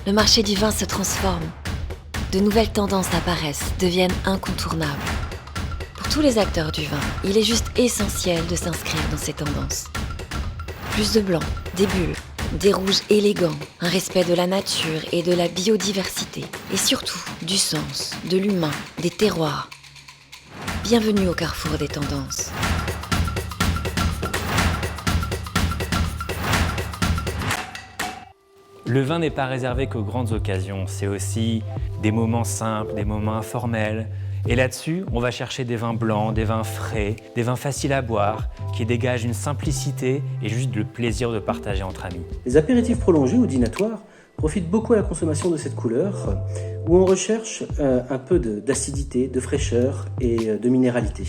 Le marché du vin se transforme. De nouvelles tendances apparaissent, deviennent incontournables. Pour tous les acteurs du vin, il est juste essentiel de s'inscrire dans ces tendances. Plus de blanc, des bulles, des rouges élégants, un respect de la nature et de la biodiversité. Et surtout, du sens, de l'humain, des terroirs. Bienvenue au carrefour des tendances. Le vin n'est pas réservé qu'aux grandes occasions, c'est aussi des moments simples, des moments informels. Et là-dessus, on va chercher des vins blancs, des vins frais, des vins faciles à boire, qui dégagent une simplicité et juste le plaisir de partager entre amis. Les apéritifs prolongés ou dînatoires profitent beaucoup à la consommation de cette couleur, où on recherche un peu d'acidité, de fraîcheur et de minéralité.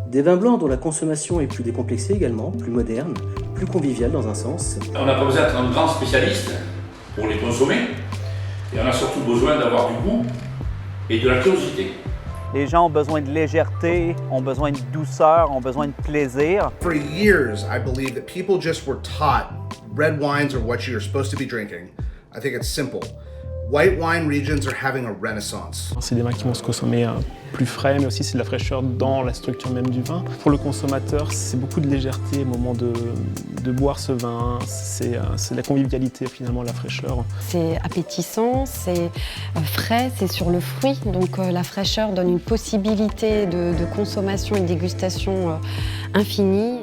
Des vins blancs dont la consommation est plus décomplexée également, plus moderne, plus conviviale dans un sens. On n'a pas besoin d'être un grand spécialiste pour les consommer, et on a surtout besoin d'avoir du goût et de la curiosité. Les gens ont besoin de légèreté, ont besoin de douceur, ont besoin de plaisir. For years, I believe that people just were taught red wines are what you're supposed to be drinking. I think it's simple. White wine regions are having a renaissance. C'est des vins qui vont se consommer plus frais, mais aussi c'est de la fraîcheur dans la structure même du vin. Pour le consommateur, c'est beaucoup de légèreté au moment de boire ce vin. C'est de la convivialité finalement, la fraîcheur. C'est appétissant, c'est frais, c'est sur le fruit. Donc la fraîcheur donne une possibilité de consommation et de dégustation infinie.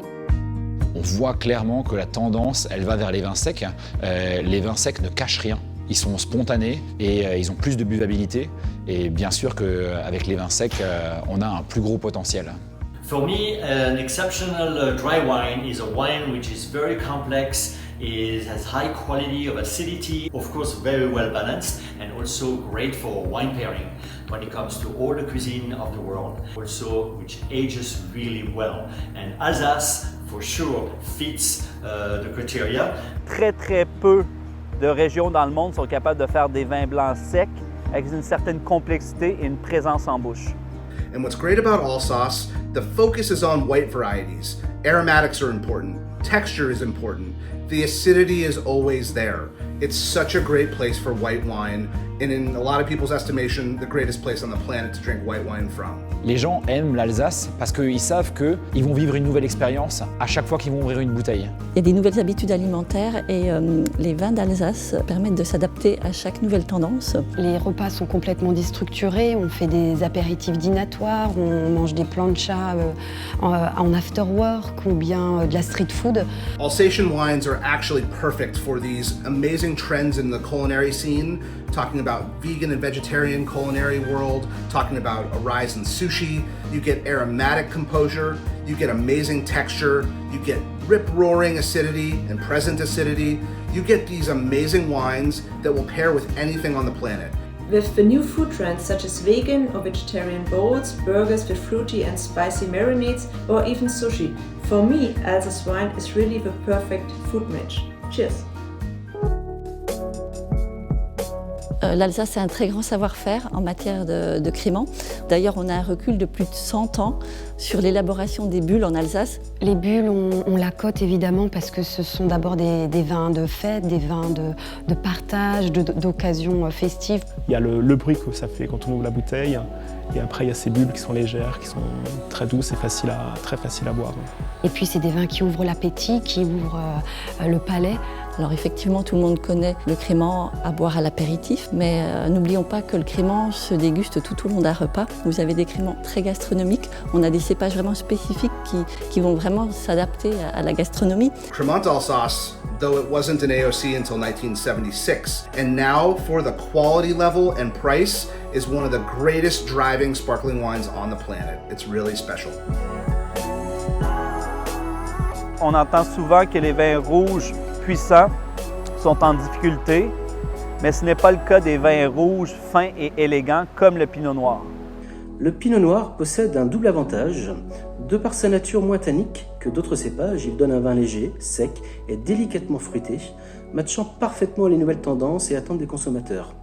On voit clairement que la tendance, elle va vers les vins secs. Les vins secs ne cachent rien. Ils sont spontanés et ils ont plus de buvabilité. Et bien sûr qu'avec les vins secs, on a un plus gros potentiel. For me, an exceptional dry wine is a wine which is very complex, has high quality of acidity, of course very well balanced, and also great for wine pairing when it comes to all the cuisine of the world. Also, which ages really well. And Alsace, for sure, fits the criteria. Très peu de régions dans le monde sont capables de faire des vins blancs secs avec une certaine complexité et une présence en bouche. And what's great about Alsace, the focus is on white varieties. Aromatics are important. Texture is important. The acidity is always there. It's such a great place for white wine, and in a lot of people's estimation, the greatest place on the planet to drink white wine from. Les gens aiment l'Alsace parce qu'ils savent qu'ils vont vivre une nouvelle expérience à chaque fois qu'ils vont ouvrir une bouteille. Il y a des nouvelles habitudes alimentaires et les vins d'Alsace permettent de s'adapter à chaque nouvelle tendance. Les repas sont complètement déstructurés, on fait des apéritifs dînatoires, on mange des planchas en after work ou bien de la street food. Alsatian wines are actually perfect for these amazing trends in the culinary scene, talking about vegan and vegetarian culinary world, talking about a rise in sushi. You get aromatic composure, you get amazing texture, you get rip-roaring acidity and present acidity. You get these amazing wines that will pair with anything on the planet. With the new food trends such as vegan or vegetarian bowls, burgers with fruity and spicy marinades, or even sushi, for me, Alsace wine is really the perfect food match. Cheers! L'Alsace a un très grand savoir-faire en matière de crémant. D'ailleurs, on a un recul de plus de 100 ans sur l'élaboration des bulles en Alsace. Les bulles, on la cote évidemment parce que ce sont d'abord des vins de fête, des vins de partage, d'occasion festive. Il y a le bruit que ça fait quand on ouvre la bouteille. Et après, il y a ces bulles qui sont légères, qui sont très douces et très faciles à boire. Et puis, c'est des vins qui ouvrent l'appétit, qui ouvrent le palais. Alors effectivement, tout le monde connaît le crémant à boire à l'apéritif, mais n'oublions pas que le crémant se déguste tout au long d'un repas. Vous avez des crémants très gastronomiques. On a des cépages vraiment spécifiques qui vont vraiment s'adapter à la gastronomie. Cremant Alsace, though it wasn't an AOC until 1976, and now for the quality level and price, is one of the greatest driving sparkling wines on the planet. It's really special. On entend souvent que les vins rouges puissants sont en difficulté, mais ce n'est pas le cas des vins rouges fins et élégants comme le Pinot Noir. Le Pinot Noir possède un double avantage. De par sa nature moins tannique que d'autres cépages, il donne un vin léger, sec et délicatement fruité, matchant parfaitement les nouvelles tendances et attentes des consommateurs.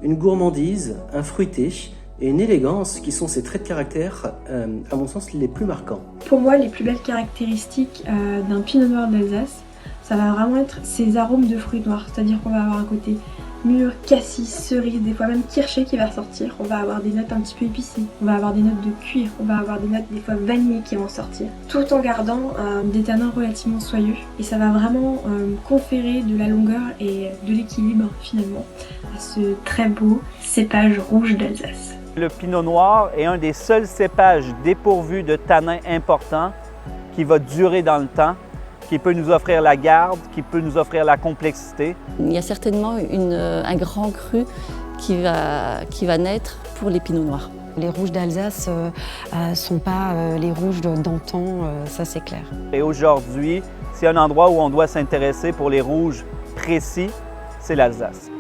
Une gourmandise, un fruité et une élégance qui sont ses traits de caractère, à mon sens, les plus marquants. Pour moi, les plus belles caractéristiques d'un Pinot Noir d'Alsace, ça va vraiment être ces arômes de fruits noirs, c'est-à-dire qu'on va avoir un côté mûre, cassis, cerise, des fois même kirsché qui va ressortir. On va avoir des notes un petit peu épicées, on va avoir des notes de cuir, on va avoir des notes des fois vanillées qui vont sortir, tout en gardant des tanins relativement soyeux. Et ça va vraiment conférer de la longueur et de l'équilibre finalement à ce très beau cépage rouge d'Alsace. Le pinot noir est un des seuls cépages dépourvus de tanins importants qui va durer dans le temps, qui peut nous offrir la garde, qui peut nous offrir la complexité. Il y a certainement un grand cru qui va naître pour les pinots noirs. Les rouges d'Alsace ne sont pas les rouges d'antan, ça c'est clair. Et aujourd'hui, c'est un endroit où on doit s'intéresser pour les rouges précis, c'est l'Alsace.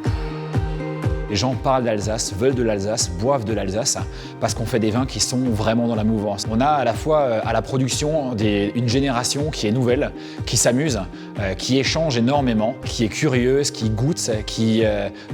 Les gens parlent d'Alsace, veulent de l'Alsace, boivent de l'Alsace parce qu'on fait des vins qui sont vraiment dans la mouvance. On a à la fois à la production une génération qui est nouvelle, qui s'amuse, qui échange énormément, qui est curieuse, qui goûte, qui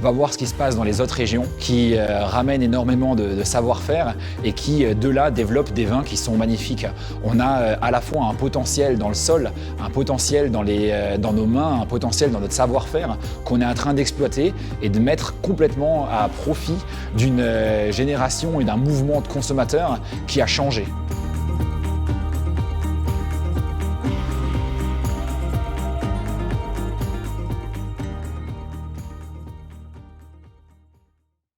va voir ce qui se passe dans les autres régions, qui ramène énormément de savoir-faire et qui de là développe des vins qui sont magnifiques. On a à la fois un potentiel dans le sol, un potentiel dans nos mains, un potentiel dans notre savoir-faire qu'on est en train d'exploiter et de mettre complètement à profit d'une génération et d'un mouvement de consommateurs qui a changé.